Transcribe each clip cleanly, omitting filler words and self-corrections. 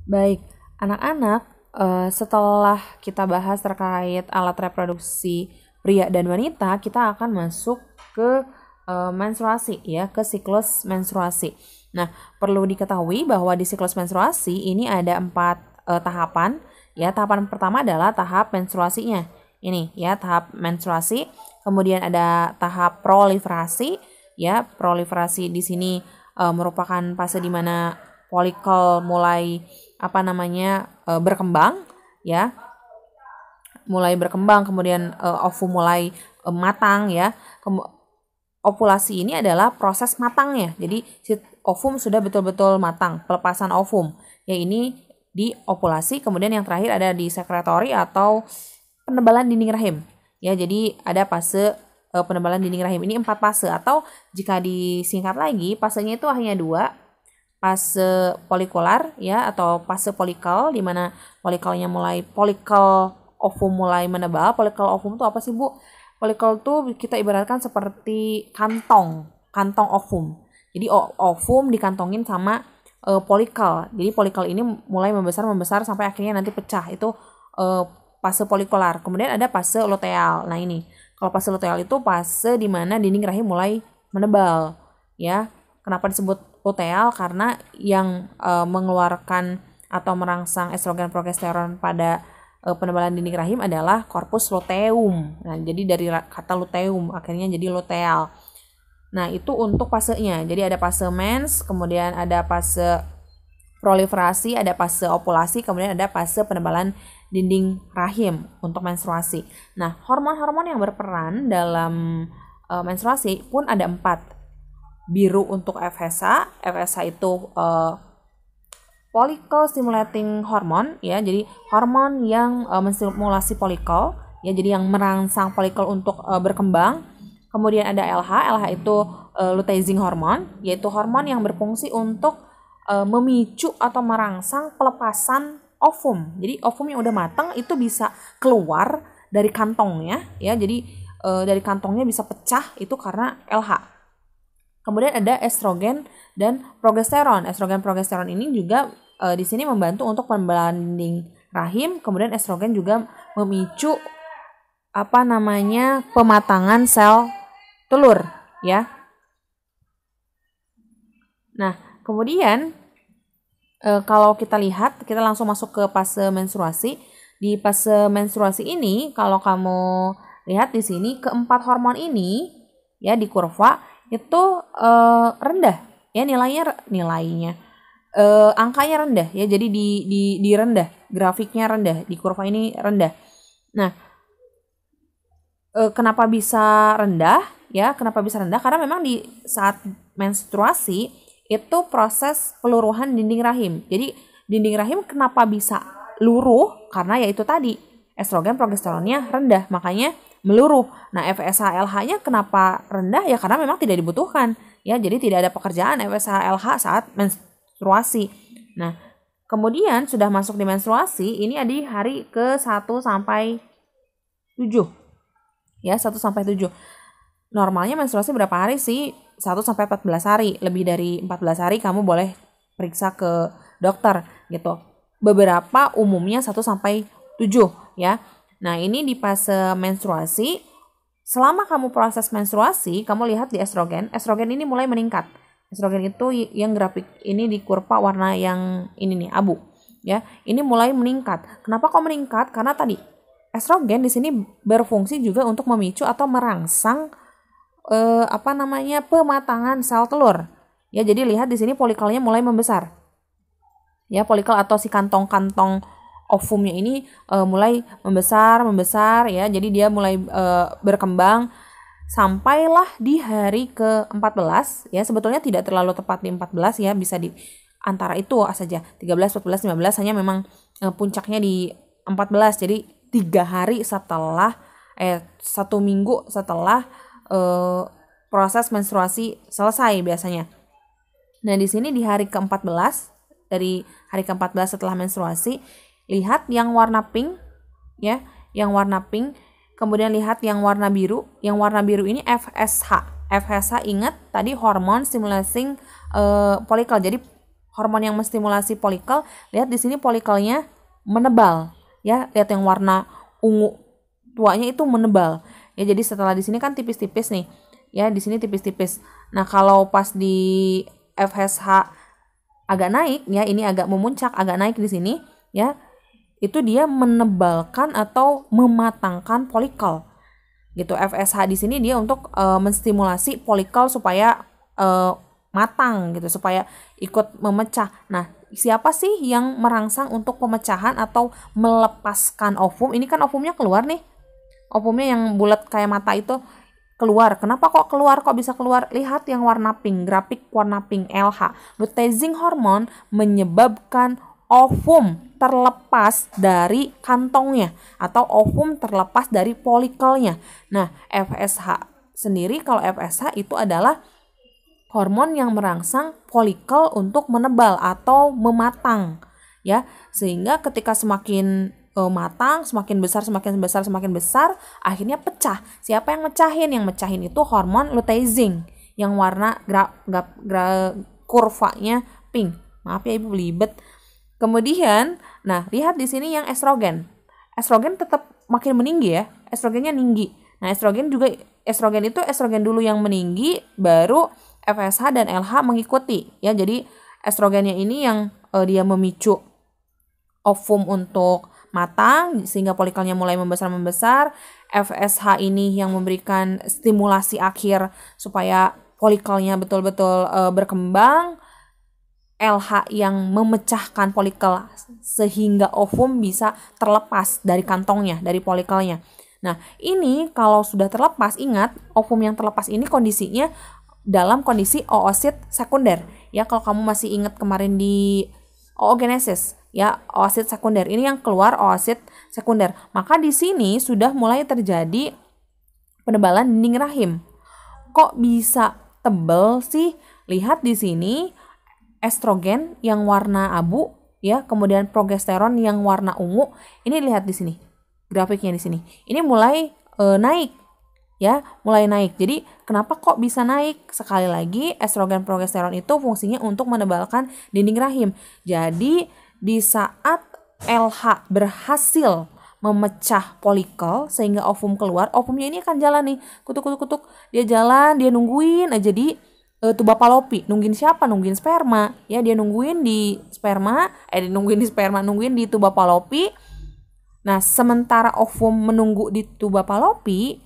Baik, anak-anak, setelah kita bahas terkait alat reproduksi pria dan wanita, kita akan masuk ke menstruasi ya, ke siklus menstruasi. Nah, perlu diketahui bahwa di siklus menstruasi ini ada 4 tahapan. Ya, tahapan pertama adalah tahap menstruasinya. Ini ya, tahap menstruasi. Kemudian ada tahap proliferasi. Ya, proliferasi di sini merupakan fase di mana folikel mulai berkembang ya, mulai berkembang, kemudian ovum mulai matang ya. Ovulasi ini adalah proses matangnya, jadi si ovum sudah betul-betul matang, pelepasan ovum ya, ini di ovulasi. Kemudian yang terakhir ada di sekretori atau penebalan dinding rahim ya. Jadi ada fase penebalan dinding rahim, ini 4 fase, atau jika disingkat lagi fasenya itu hanya 2, fase folikular ya, atau fase folikel di mana folikelnya mulai, folikel ovum mulai menebal. Folikel ovum itu apa sih, Bu? Folikel tuh kita ibaratkan seperti kantong ovum. Jadi ovum dikantongin sama folikel. Jadi folikel ini mulai membesar sampai akhirnya nanti pecah. Itu fase folikular. Kemudian ada fase luteal. Nah, ini kalau fase luteal itu fase di mana dinding rahim mulai menebal ya. Kenapa disebut luteal? Karena yang mengeluarkan atau merangsang estrogen progesteron pada penebalan dinding rahim adalah corpus luteum. Nah, jadi dari kata luteum akhirnya jadi luteal. Nah, itu untuk fasenya. Jadi ada fase mens, kemudian ada fase proliferasi, ada fase ovulasi, kemudian ada fase penebalan dinding rahim untuk menstruasi. Nah, hormon-hormon yang berperan dalam menstruasi pun ada 4. Biru untuk FSH. FSH itu follicle stimulating hormone ya, jadi hormon yang menstimulasi folikel ya, jadi yang merangsang folikel untuk berkembang. Kemudian ada LH. LH itu luteinizing hormone, yaitu hormon yang berfungsi untuk memicu atau merangsang pelepasan ovum. Jadi ovum yang udah matang itu bisa keluar dari kantongnya ya, jadi dari kantongnya bisa pecah itu karena LH. Kemudian ada estrogen dan progesteron. Estrogen progesteron ini juga di sini membantu untuk penebalan dinding rahim. Kemudian estrogen juga memicu pematangan sel telur ya. Nah, kemudian kalau kita lihat, kita langsung masuk ke fase menstruasi. Di fase menstruasi ini, kalau kamu lihat di sini, keempat hormon ini ya di kurva itu rendah ya, nilainya angkanya rendah ya, jadi di rendah, grafiknya rendah, di kurva ini rendah. Nah, kenapa bisa rendah ya? Kenapa bisa rendah? Karena memang di saat menstruasi itu proses peluruhan dinding rahim. Jadi dinding rahim kenapa bisa luruh? Karena yaitu tadi estrogen progesteronnya rendah, makanya meluruh. Nah, FSH LH-nya kenapa rendah? Ya karena memang tidak dibutuhkan ya, jadi tidak ada pekerjaan FSH LH saat menstruasi. Nah, kemudian sudah masuk di menstruasi, ini di hari ke 1 sampai 7 ya, 1 sampai 7. Normalnya menstruasi berapa hari sih? 1 sampai 14 hari. Lebih dari 14 hari kamu boleh periksa ke dokter gitu. Beberapa umumnya 1 sampai 7 ya. Nah, ini di fase menstruasi. Selama kamu proses menstruasi, kamu lihat di estrogen. Estrogen ini mulai meningkat. Estrogen itu yang grafik ini di kurva warna yang ini nih, abu ya. Ini mulai meningkat. Kenapa kok meningkat? Karena tadi estrogen di sini berfungsi juga untuk memicu atau merangsang pematangan sel telur. Ya, jadi lihat di sini folikelnya mulai membesar. Ya, folikel atau si kantong-kantong ovumnya ini mulai membesar ya. Jadi dia mulai berkembang sampailah di hari ke-14 ya. Sebetulnya tidak terlalu tepat di 14 ya, bisa di antara itu saja, 13, 14, 15, hanya memang puncaknya di 14. Jadi 3 hari setelah 1 minggu setelah proses menstruasi selesai biasanya. Nah, di sini di hari ke-14, dari hari ke-14 setelah menstruasi, lihat yang warna pink ya, yang warna pink. Kemudian lihat yang warna biru. Yang warna biru ini FSH. FSH ingat tadi hormon stimulating follicle. Jadi hormon yang menstimulasi folikel. Lihat di sini folikelnya menebal, ya. Lihat yang warna ungu tuanya itu menebal. Ya, jadi setelah di sini kan tipis-tipis nih. Ya, di sini tipis-tipis. Nah, kalau pas di FSH agak naik, ya, ini agak memuncak, agak naik di sini, ya. Itu dia menebalkan atau mematangkan folikel. Gitu. FSH di sini dia untuk menstimulasi folikel supaya matang gitu, supaya ikut memecah. Nah, siapa sih yang merangsang untuk pemecahan atau melepaskan ovum? Ini kan ovumnya keluar nih. Ovumnya yang bulat kayak mata itu keluar. Kenapa kok keluar? Kok bisa keluar? Lihat yang warna pink, grafik warna pink LH. Luteinizing hormon menyebabkan ovum terlepas dari kantongnya atau ovum terlepas dari folikelnya. Nah, FSH sendiri, kalau FSH itu adalah hormon yang merangsang folikel untuk menebal atau mematang, ya. Sehingga ketika semakin matang, semakin besar, akhirnya pecah. Siapa yang mecahin? Yang mecahin itu hormon luteinizing yang warna kurvanya pink. Maaf ya Ibu belibet. Kemudian, nah, lihat di sini yang estrogen. Estrogen tetap makin meninggi ya. Estrogennya tinggi. Nah, estrogen itu estrogen dulu yang meninggi, baru FSH dan LH mengikuti, ya. Jadi estrogennya ini yang dia memicu ovum untuk matang sehingga folikelnya mulai membesar. FSH ini yang memberikan stimulasi akhir supaya folikelnya betul-betul berkembang. LH yang memecahkan folikel sehingga ovum bisa terlepas dari kantongnya, dari folikelnya. Nah, ini kalau sudah terlepas, ingat ovum yang terlepas ini kondisinya dalam kondisi oosit sekunder. Ya, kalau kamu masih ingat kemarin di oogenesis, ya, oosit sekunder. Ini yang keluar oosit sekunder. Maka di sini sudah mulai terjadi penebalan dinding rahim. Kok bisa tebal sih? Lihat di sini estrogen yang warna abu, ya, kemudian progesteron yang warna ungu. Ini lihat di sini. Grafiknya di sini. Ini mulai naik, ya, mulai naik. Jadi kenapa kok bisa naik? Sekali lagi, estrogen progesteron itu fungsinya untuk menebalkan dinding rahim. Jadi di saat LH berhasil memecah folikel sehingga ovum keluar, ovumnya ini akan jalan nih, kutuk. Dia jalan, dia nungguin aja di tuba Fallopi. Nungguin siapa? Nungguin sperma. Ya, dia nungguin di tuba Fallopi. Nah, sementara ovum menunggu di tuba Fallopi,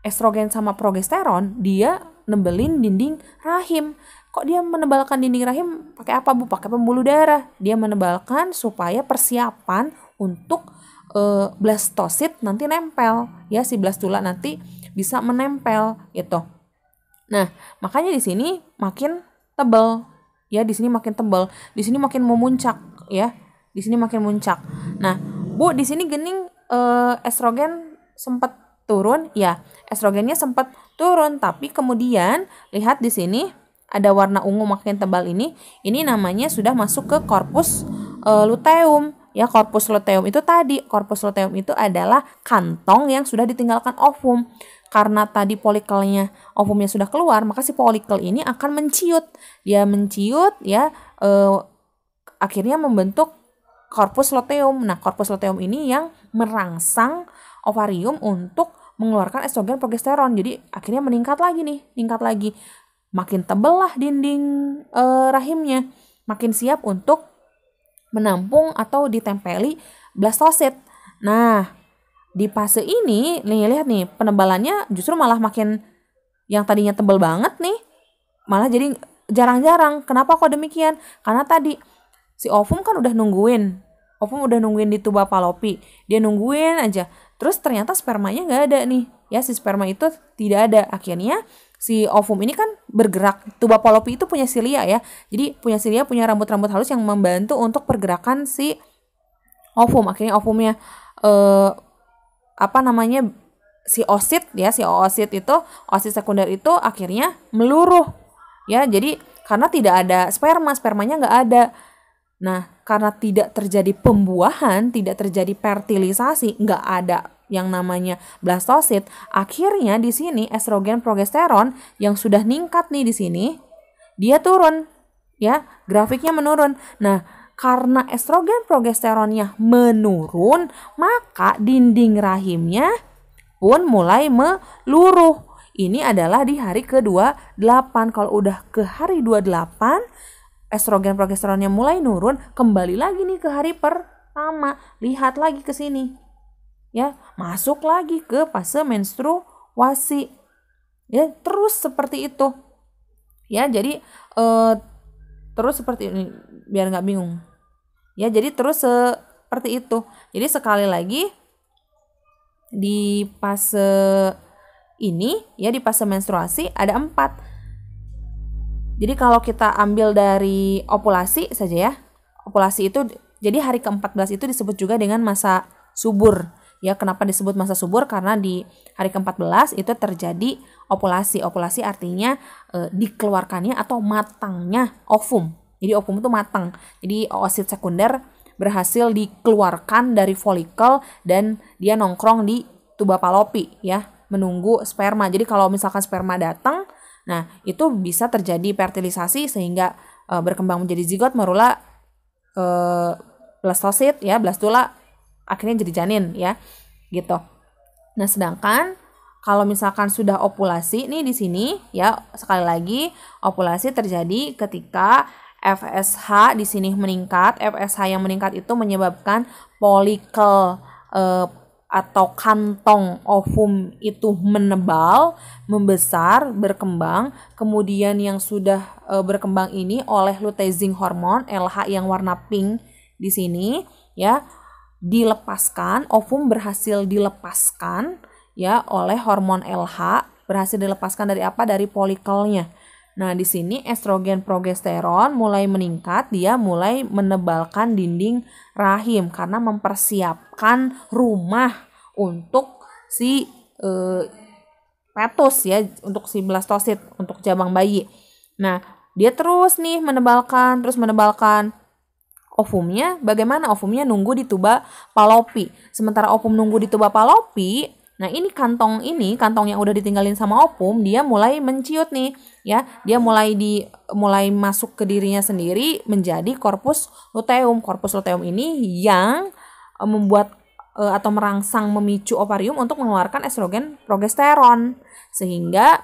estrogen sama progesteron dia nebelin dinding rahim. Kok dia menebalkan dinding rahim? Pakai apa, Bu? Pakai pembuluh darah. Dia menebalkan supaya persiapan untuk blastosit nanti nempel. Ya, si blastula nanti bisa menempel gitu. Nah, makanya di sini makin tebal. Ya, di sini makin tebal. Di sini makin memuncak, ya. Di sini makin muncak. Nah, Bu, di sini gening estrogen sempat turun, ya. Estrogennya sempat turun, tapi kemudian lihat di sini ada warna ungu makin tebal ini. Ini namanya sudah masuk ke korpus luteum. Ya, korpus luteum itu tadi, korpus luteum itu adalah kantong yang sudah ditinggalkan ovum. Karena tadi folikelnya, ovumnya sudah keluar, maka si folikel ini akan menciut. Dia menciut, ya, akhirnya membentuk korpus luteum. Nah, korpus luteum ini yang merangsang ovarium untuk mengeluarkan estrogen progesteron. Jadi akhirnya meningkat lagi. Makin tebal lah dinding rahimnya, makin siap untuk menampung atau ditempeli blastosit. Nah, di fase ini, lihat nih, penebalannya justru malah makin, yang tadinya tebal banget nih, malah jadi jarang-jarang. Kenapa kok demikian? Karena tadi si ovum kan udah nungguin. Ovum udah nungguin di tuba Fallopi. Dia nungguin aja. Terus ternyata spermanya nggak ada nih. Ya, si sperma itu tidak ada. Akhirnya si ovum ini kan bergerak. Tuba Fallopi itu punya silia ya. Jadi punya silia, punya rambut-rambut halus yang membantu untuk pergerakan si ovum. Akhirnya ovumnya si oosit itu, oosit sekunder itu akhirnya meluruh, ya. Jadi karena tidak ada spermanya nggak ada. Nah, karena tidak terjadi pembuahan, tidak terjadi fertilisasi, nggak ada yang namanya blastosit, akhirnya di sini estrogen progesteron yang sudah ningkat nih di sini dia turun, ya, grafiknya menurun. Nah, karena estrogen progesteronnya menurun, maka dinding rahimnya pun mulai meluruh. Ini adalah di hari ke-28. Kalau udah ke hari 28, estrogen progesteronnya mulai nurun, kembali lagi nih ke hari pertama. Lihat lagi ke sini. Ya, masuk lagi ke fase menstruasi. Ya, terus seperti itu. Ya, jadi terus seperti ini biar nggak bingung. Ya, jadi terus seperti itu. Jadi sekali lagi di fase ini, ya di fase menstruasi ada 4. Jadi kalau kita ambil dari ovulasi saja ya, ovulasi itu jadi hari ke-14 itu disebut juga dengan masa subur. Ya, kenapa disebut masa subur? Karena di hari ke-14 itu terjadi ovulasi. Ovulasi artinya dikeluarkannya atau matangnya ovum. Jadi ovum itu matang. Jadi oosit sekunder berhasil dikeluarkan dari folikel dan dia nongkrong di tuba Fallopi ya, menunggu sperma. Jadi kalau misalkan sperma datang, nah itu bisa terjadi fertilisasi sehingga berkembang menjadi zigot, morula, blastosit ya, blastula, akhirnya jadi janin ya, gitu. Nah, sedangkan kalau misalkan sudah ovulasi nih di sini ya, sekali lagi ovulasi terjadi ketika FSH di sini meningkat. FSH yang meningkat itu menyebabkan folikel atau kantong ovum itu menebal, membesar, berkembang. Kemudian yang sudah berkembang ini oleh luteinizing hormon LH yang warna pink di sini ya, dilepaskan, ovum berhasil dilepaskan ya oleh hormon LH, berhasil dilepaskan dari apa? Dari folikelnya. Nah, di sini estrogen progesteron mulai meningkat, dia mulai menebalkan dinding rahim karena mempersiapkan rumah untuk si fetus ya, untuk si blastosit, untuk jabang bayi. Nah, dia terus nih menebalkan, ovumnya. Bagaimana? Ovumnya nunggu di tuba Fallopi. Sementara ovum nunggu di tuba Fallopi, nah ini kantong yang udah ditinggalin sama ovum, dia mulai menciut nih ya, dia mulai masuk ke dirinya sendiri menjadi korpus luteum. Korpus luteum ini yang membuat atau merangsang, memicu ovarium untuk mengeluarkan estrogen progesteron sehingga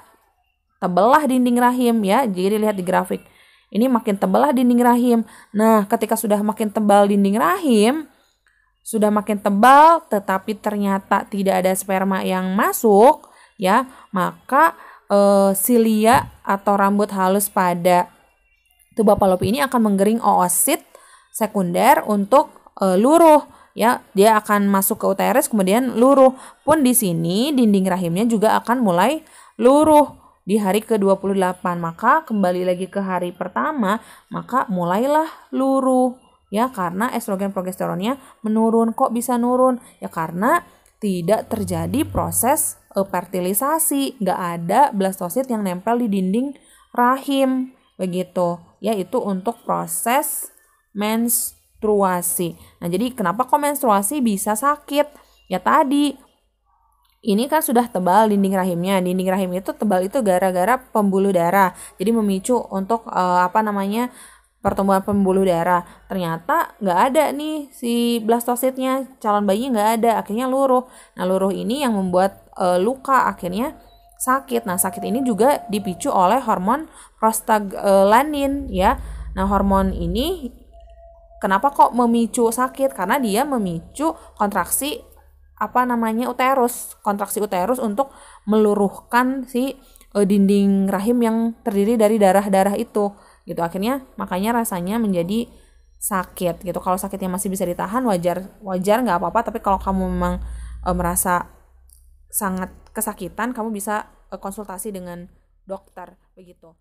tebelah dinding rahim ya. Jadi lihat di grafik ini makin tebelah dinding rahim. Nah, ketika sudah makin tebal dinding rahim, sudah makin tebal tetapi ternyata tidak ada sperma yang masuk ya, maka silia atau rambut halus pada tuba Fallopi ini akan menggering oosit sekunder untuk luruh ya, dia akan masuk ke uterus kemudian luruh. Pun di sini dinding rahimnya juga akan mulai luruh di hari ke-28. Maka kembali lagi ke hari pertama, maka mulailah luruh ya, karena estrogen progesteronnya menurun. Kok bisa nurun? Ya karena tidak terjadi proses fertilisasi, nggak ada blastosit yang nempel di dinding rahim, begitu. Ya, itu untuk proses menstruasi. Nah, jadi kenapa kok menstruasi bisa sakit? Ya tadi, ini kan sudah tebal dinding rahimnya. Dinding rahim itu tebal itu gara-gara pembuluh darah. Jadi memicu untuk pertumbuhan pembuluh darah. Ternyata nggak ada nih si blastositnya, calon bayinya nggak ada, akhirnya luruh. Nah, luruh ini yang membuat luka, akhirnya sakit. Nah, sakit ini juga dipicu oleh hormon prostaglandin ya. Nah, hormon ini kenapa kok memicu sakit? Karena dia memicu kontraksi uterus, kontraksi uterus untuk meluruhkan si dinding rahim yang terdiri dari darah-darah itu. Gitu, akhirnya makanya rasanya menjadi sakit gitu. Kalau sakitnya masih bisa ditahan, wajar nggak apa-apa. Tapi kalau kamu memang merasa sangat kesakitan, kamu bisa konsultasi dengan dokter begitu.